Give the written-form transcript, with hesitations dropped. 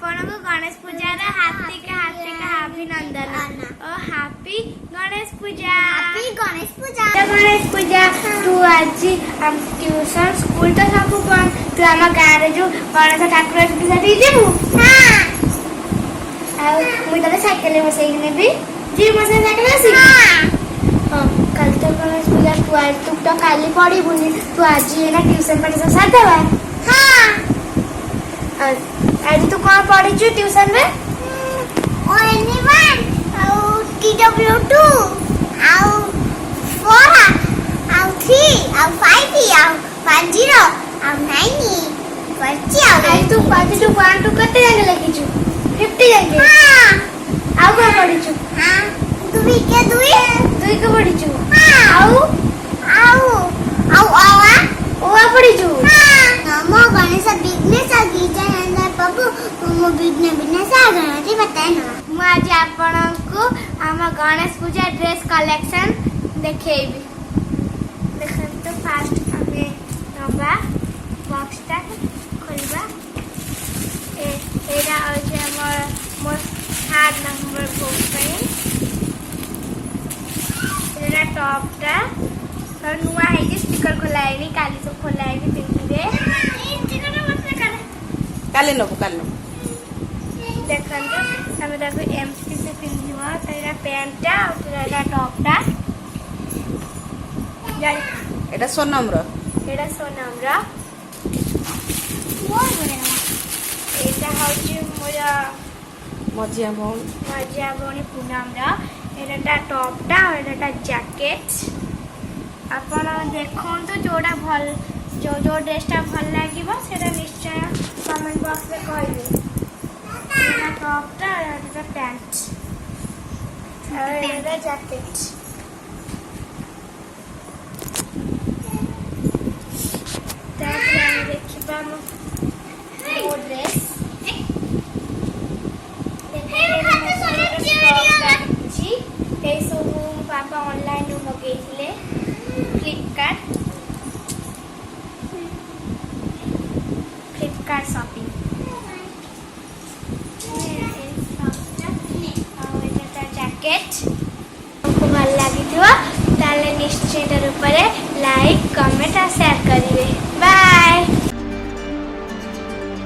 आपनको गणेश पूजा रे हार्दिक अभिनंदन और हैप्पी गणेश पूजा। गणेश पूजा तू आज हम ट्यूशन स्कूल तो सब बंद तू आम गाँव जो गणेश ठाकुर सेठी जीवु मुझे साइकेल बसई नेबी जी मो साइकेल आसी हाँ कल तो गणेश पूजा तू आज तू तो काली पढ़ी तू आज ना ट्यूशन पढ़ी सब साथ देवा आज तू कौन पढ़ी ट्यूशन में ONE1 ଆଉ TW2 ଆଉ 4 ଆଉ 3 ଆଉ 5 ଆଉ 10 ଆଉ 9 ପଢିଛି ଆଉ तू 1 to कते जाके लिखिछु 50 जाके हां ଆଉ କଣ ପଢିଛୁ हां 2 के 2 को पढ़िछु ଆଉ ओआ पढ़िछु नमो गणेश विघ्नेश गीता नंदा प्रभु मो विघ्नेश गणपति बताए ना मु आज आपनको आम गणेश पूजा ड्रेस कलेक्शन देखेबी देखन तो फास्ट आमे नबा बॉक्स टा खोलबा एरा होजे हमर मोर 7 नंबर बॉक्स पे एरा टॉप टा तो नुआ है जे स्टिकर खोलाएनी काली तो खोलाएनी पिंदे काले नबो देखन तो हमें देखो एमसी से पिंदिवा तेरा पैंट टा और तेरा टॉप टा जाई एटा सोनम रो एटा सोनम रा एटा हौजी मोरा मजिया भौणी पूनम रा एटा टॉप टा और एटा जैकेट आपण देखन तो जोड़ा भल जो ड्रेसटा भल लागिबो सेटा निश्चय कमेंट बॉक्स में कहबे एटा टॉप टा और एटा पैंट और एटा जैकेट तापर हम देखिबा मो ड्रेस पापा ऑनलाइन मगेइले फ्लिपकार्ट शॉपिंग जैकेट आपको भल लगी निश्चय लाइक कमेंट और शेयर करेंगे।